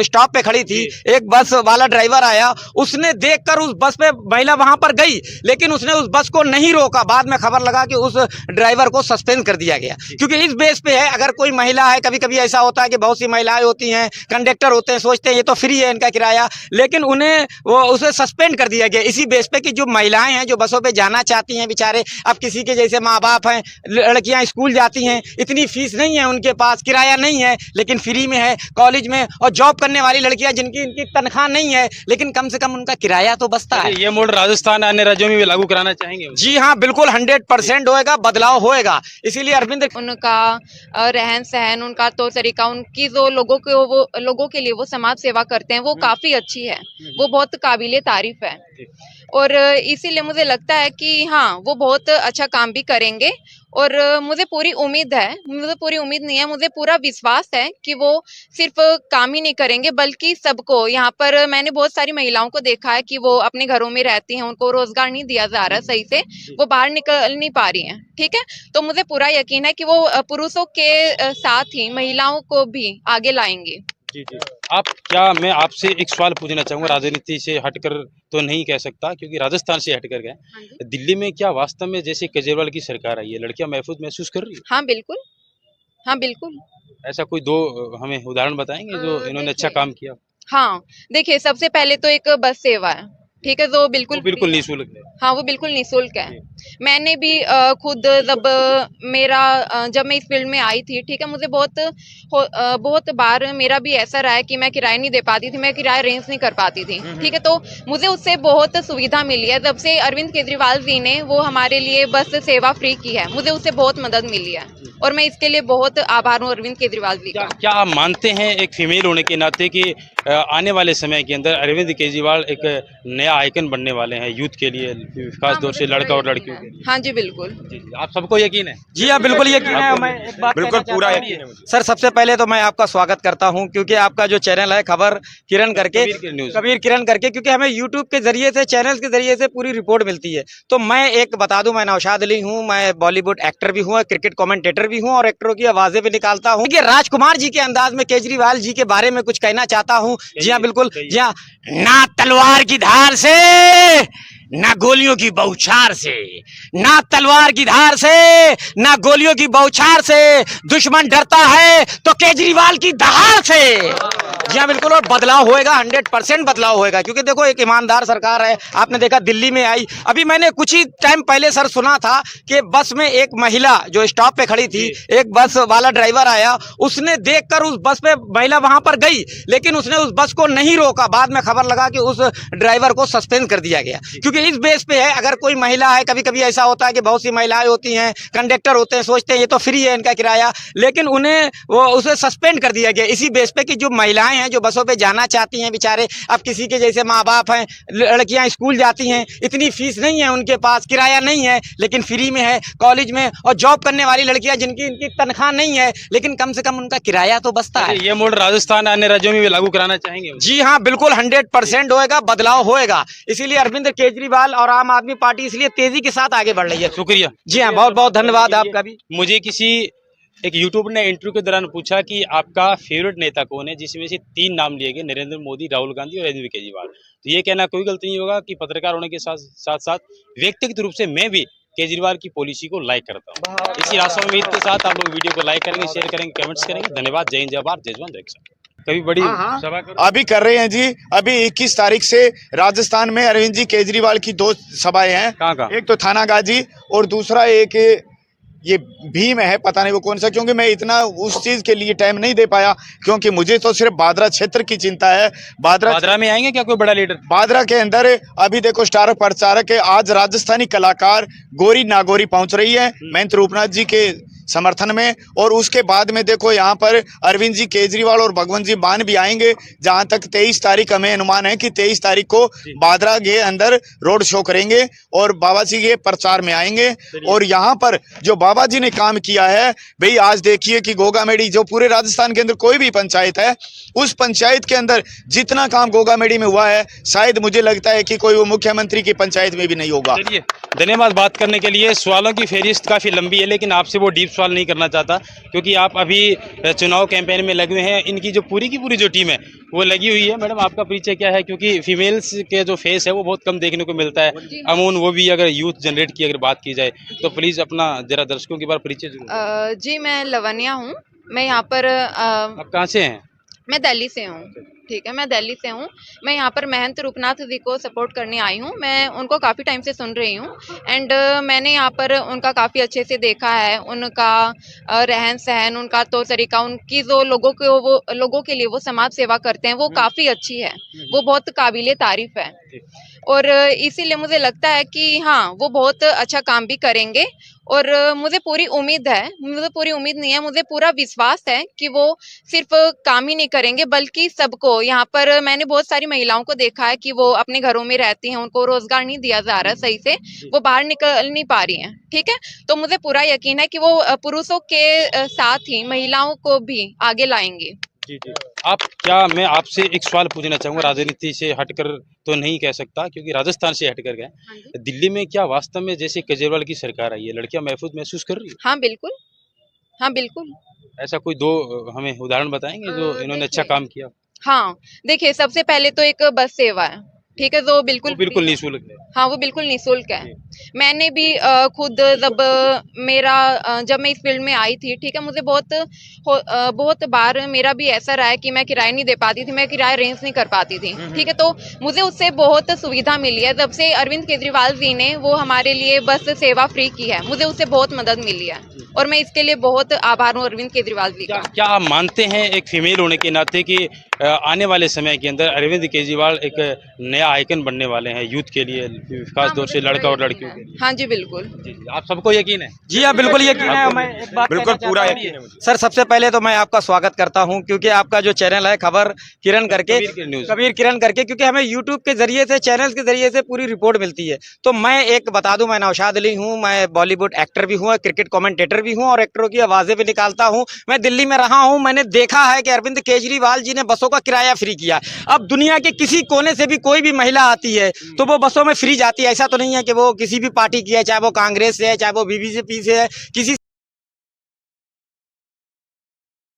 जो स्टॉप पे खड़ी थी, एक बस वाला ड्राइवर आया, उसने देखकर उस बस पे महिला वहां पर गई, लेकिन उसने उस बस को नहीं रोका। बाद में खबर लगा कि उस ड्राइवर को सस्पेंड कर दिया गया, क्योंकि इस बेस पे है, अगर कोई महिला है, कभी कभी ऐसा होता है कि बहुत सी महिलाएं होती हैं, कंडक्टर होते हैं, सोचते हैं ये तो फ्री है इनका किराया, लेकिन उन्हें वो उसे सस्पेंड कर दिया गया इसी बेस पे कि जो महिलाएं हैं जो बसों पे जाना चाहती हैं, बेचारे अब किसी के जैसे माँ बाप हैं, लड़कियां स्कूल जाती हैं, इतनी फीस नहीं है उनके पास, किराया नहीं है, लेकिन फ्री में है कॉलेज में, और जॉब करने वाली लड़कियां जिनकी इनकी तनख्वाह नहीं है, लेकिन कम से कम उनका किराया तो बचता है। ये मोड राजस्थान अन्य राज्यों में भी लागू कराना चाहेंगे? जी हाँ, बिल्कुल 100% होएगा, बदलाव होएगा। इसीलिए अरविंद उनका रहन सहन, उनका तौर तरीका, उनकी जो लोगों के लिए वो समाज सेवा करते हैं, वो काफी अच्छी है, वो बहुत काबिले तारीफ है। और इसीलिए मुझे लगता है कि हाँ, वो बहुत अच्छा काम भी करेंगे। और मुझे पूरी उम्मीद है, मुझे पूरी उम्मीद नहीं है, मुझे पूरा विश्वास है कि वो सिर्फ काम ही नहीं करेंगे, बल्कि सबको, यहाँ पर मैंने बहुत सारी महिलाओं को देखा है कि वो अपने घरों में रहती हैं, उनको रोजगार नहीं दिया जा रहा सही से, वो बाहर निकल नहीं पा रही हैं, ठीक है। तो मुझे पूरा यकीन है कि वो पुरुषों के साथ ही महिलाओं को भी आगे लाएंगे। जी जी। मैं आपसे एक सवाल पूछना चाहूंगा, राजनीति से हटकर तो नहीं कह सकता क्योंकि राजस्थान से हटकर गए, दिल्ली में क्या वास्तव में जैसे केजरीवाल की सरकार आई है, लड़कियां महफूज महसूस कर रही है? हाँ बिल्कुल, हाँ बिल्कुल। ऐसा कोई दो हमें उदाहरण बताएंगे जो इन्होंने अच्छा काम किया? हाँ देखिए, सबसे पहले तो एक बस सेवा है, ठीक है, जो बिल्कुल निःशुल्क है। हाँ, वो बिल्कुल निःशुल्क है। मैंने भी खुद जब मैं इस फील्ड में आई थी, ठीक है, मुझे बहुत बार मेरा भी ऐसा रहा है कि मैं किराया नहीं दे पाती थी, मैं किराया अरेंज नहीं कर पाती थी, ठीक है। तो मुझे उससे बहुत सुविधा मिली है, जब से अरविंद केजरीवाल जी ने वो हमारे लिए बस सेवा फ्री की है, मुझे उससे बहुत मदद मिली है, और मैं इसके लिए बहुत आभार हूँ अरविंद केजरीवाल जी का। क्या आप मानते हैं एक फीमेल होने के नाते कि आने वाले समय के अंदर अरविंद केजरीवाल एक नया आइकन बनने वाले हैं यूथ के लिए, खास तौर से लड़का और लड़कियों के लिए? हाँ जी बिल्कुल। आप सबको यकीन है? जी हाँ, बिल्कुल यकीन है। मैं एक बात बिल्कुल पूरा यकीन है मुझे। सर, सबसे पहले तो मैं आपका स्वागत करता हूं, क्योंकि आपका जो चैनल है खबर किरण करके, कबीर किरण करके, क्योंकि हमें यूट्यूब के जरिए से, चैनल के जरिए से पूरी रिपोर्ट मिलती है। तो मैं एक बता दूं, मैं नौशाद अली हूं, मैं बॉलीवुड एक्टर भी हूं, क्रिकेट कमेंटेटर भी हूं, और एक्टरों की आवाजें भी निकालता हूं। राजकुमार जी के अंदाज में केजरीवाल जी के बारे में कुछ कहना चाहता हूं। जी हाँ बिल्कुल, जी हाँ। ना तलवार की धार से, ना गोलियों की बौछार से, ना तलवार की धार से, ना गोलियों की बौछार से, दुश्मन डरता है तो केजरीवाल की दहाड़ से। जी हाँ बिल्कुल, और बदलाव होएगा, 100% बदलाव होएगा, क्योंकि देखो एक ईमानदार सरकार है। आपने देखा दिल्ली में आई, अभी मैंने कुछ ही टाइम पहले सर सुना था कि बस में एक महिला जो स्टॉप पे खड़ी थी, एक बस वाला ड्राइवर आया, उसने देखकर उस बस पे महिला वहां पर गई, लेकिन उसने उस बस को नहीं रोका। बाद में खबर लगा कि उस ड्राइवर को सस्पेंड कर दिया गया, क्योंकि इस बेस पे है, अगर कोई महिला है, कभी कभी ऐसा होता है कि बहुत सी महिलाएं होती हैं, कंडक्टर होते हैं, सोचते हैं ये तो फ्री है इनका किराया, लेकिन उन्हें वो उसे सस्पेंड कर दिया गया इसी बेस पे कि जो महिलाएं हैं जो बसों पे जाना चाहती हैं, बेचारे अब किसी के जैसे माँ बाप हैं, लड़कियां स्कूल जाती हैं, इतनी फीस नहीं है उनके पास, किराया नहीं है, लेकिन फ्री में है कॉलेज में, और जॉब करने वाली लड़कियां जिनकी इनकी तनख्वाह नहीं है, लेकिन कम से कम उनका किराया तो बचता है। ये मोड राजस्थान अन्य राज्यों में भी लागू कराना चाहेंगे? जी हाँ, बिल्कुल 100% होएगा, बदलाव होएगा। इसीलिए अरविंद केजरीवाल और आम आदमी पार्टी इसलिए तेजी के साथ आगे बढ़ रही है। शुक्रिया। जी हाँ, बहुत बहुत धन्यवाद आपका भी। मुझे किसी एक यूट्यूबर ने इंटरव्यू के दौरान पूछा कि आपका फेवरेट नेता कौन है, जिसमें से 3 नाम लिए गए, नरेंद्र मोदी, राहुल गांधी और अरविंद केजरीवाल। तो ये कहना कोई गलती नहीं होगा कि पत्रकार होने के साथ साथ व्यक्तिगत रूप से मैं भी केजरीवाल की पॉलिसी को लाइक करता हूँ। इसी आशा उम्मीद के साथ आप लोग वीडियो को लाइक करेंगे, शेयर करेंगे, कमेंट्स करेंगे। धन्यवाद। जय हिंद, जय भारत, जय जवान, जय किसान। कभी बड़ी सभा अभी कर रहे हैं जी, अभी 21 तारीख से राजस्थान में अरविंद जी केजरीवाल की 2 सभाएं हैं। कहाँ? एक तो थानागाजी और दूसरा एक ये भीम है, पता नहीं वो कौन सा, क्योंकि मैं इतना उस चीज के लिए टाइम नहीं दे पाया, क्योंकि मुझे तो सिर्फ बादरा क्षेत्र की चिंता है। बादरा में आएंगे क्या कोई बड़ा लीडर? बादरा के अंदर अभी देखो स्टार प्रचारक है, आज राजस्थानी कलाकार गौरी नागौरी पहुंच रही है महंत रूपनाथ जी के समर्थन में, और उसके बाद में देखो यहाँ पर अरविंद जी केजरीवाल और भगवंत जी मान भी आएंगे। जहां तक 23 तारीख हमें अनुमान है कि 23 तारीख को बादरा के अंदर रोड शो करेंगे और बाबा जी के प्रचार में आएंगे। और यहाँ पर जो बाबा जी ने काम किया है भाई, आज देखिए कि गोगामेडी जो पूरे राजस्थान के अंदर कोई भी पंचायत है, उस पंचायत के अंदर जितना काम गोगामेडी में हुआ है, शायद मुझे लगता है कि कोई वो मुख्यमंत्री की पंचायत में भी नहीं होगा। धन्यवाद बात करने के लिए। सवालों की फेहरिस्त काफी लंबी है, लेकिन आपसे वो डीप सवाल नहीं करना चाहता, क्योंकि आप अभी चुनाव कैंपेन में लगे हुए हैं। इनकी जो पूरी की पूरी जो टीम है वो लगी हुई है। मैडम, आपका परिचय क्या है? क्योंकि फीमेल्स के जो फेस है वो बहुत कम देखने को मिलता है। अमून, वो भी अगर यूथ जनरेट की अगर बात की जाए तो प्लीज अपना जरा दर्शकों के बारे परिचय जरूर। जी मैं लवन्या हूँ। मैं यहाँ पर आप कहाँ से हैं? मैं दिल्ली से हूँ। ठीक है, मैं दिल्ली से हूँ। मैं यहाँ पर महंत रूपनाथ जी को सपोर्ट करने आई हूँ। मैं उनको काफ़ी टाइम से सुन रही हूँ एंड मैंने यहाँ पर उनका काफ़ी अच्छे से देखा है। उनका रहन सहन, उनका तौर तरीका, उनकी जो लोगों के लिए वो समाज सेवा करते हैं वो काफ़ी अच्छी है। वो बहुत काबिले तारीफ है और इसीलिए मुझे लगता है कि हाँ वो बहुत अच्छा काम भी करेंगे और मुझे पूरी उम्मीद है, मुझे पूरी उम्मीद नहीं है, मुझे पूरा विश्वास है कि वो सिर्फ काम ही नहीं करेंगे बल्कि सबको, यहाँ पर मैंने बहुत सारी महिलाओं को देखा है कि वो अपने घरों में रहती हैं, उनको रोजगार नहीं दिया जा रहा सही से, वो बाहर निकल नहीं पा रही हैं। ठीक है, तो मुझे पूरा यकीन है कि वो पुरुषों के साथ ही महिलाओं को भी आगे लाएंगे। जी जी। मैं आपसे एक सवाल पूछना चाहूंगा, राजनीति से हटकर तो नहीं कह सकता क्योंकि राजस्थान से हटकर गए। दिल्ली में क्या वास्तव में जैसे केजरीवाल की सरकार आई है, लड़कियां महफूज महसूस कर रही है? हाँ बिल्कुल, हाँ बिल्कुल। ऐसा कोई दो हमें उदाहरण बताएंगे जो इन्होंने अच्छा काम किया? हाँ देखिए, सबसे पहले तो एक बस सेवा है, ठीक है, जो बिल्कुल निःशुल्क है। हाँ वो बिल्कुल निःशुल्क है। मैंने भी खुद जब मैं इस फील्ड में आई थी, ठीक है, मुझे बहुत बार मेरा भी ऐसा रहा है कि मैं किराया नहीं दे पाती थी, मैं किराया अरेंज नहीं कर पाती थी। ठीक है, तो मुझे उससे बहुत सुविधा मिली है। जब से अरविंद केजरीवाल जी ने वो हमारे लिए बस सेवा फ्री की है, मुझे उससे बहुत मदद मिली है और मैं इसके लिए बहुत आभार हूँ अरविंद केजरीवाल जी का। क्या आप मानते हैं एक फीमेल होने के नाते कि आने वाले समय के अंदर अरविंद केजरीवाल एक नया आइकन बनने वाले हैं यूथ के लिए, खास तौर से लड़का और लड़कियों के लिए? हाँ जी बिल्कुल। जी, आप सबको यकीन है? जी हाँ बिल्कुल यकीन है। मैं एक बात बिल्कुल कहना पूरा चाहता हूँ। यकीन है मुझे। सर सबसे पहले तो मैं आपका स्वागत करता हूं क्योंकि आपका जो चैनल है खबर किरण करके, कबीर किरण करके, क्योंकि हमें यूट्यूब के जरिए से, चैनल के जरिए से पूरी रिपोर्ट मिलती है। तो मैं एक बता दूं, मैं नौशाद अली हूं, मैं बॉलीवुड एक्टर भी हूं, क्रिकेट कमेंटेटर भी हूं और एक्टरों की आवाजें भी निकालता हूं। मैं दिल्ली में रहा हूं, मैंने देखा है कि अरविंद केजरीवाल जी ने बसों का किराया फ्री किया। अब दुनिया के किसी कोने से भी कोई भी महिला आती है तो वो बसों में फ्री जाती है। ऐसा तो नहीं है कि वो किसी भी पार्टी की है, चाहे वो कांग्रेस से है, चाहे वो बीजेपी से है, किसी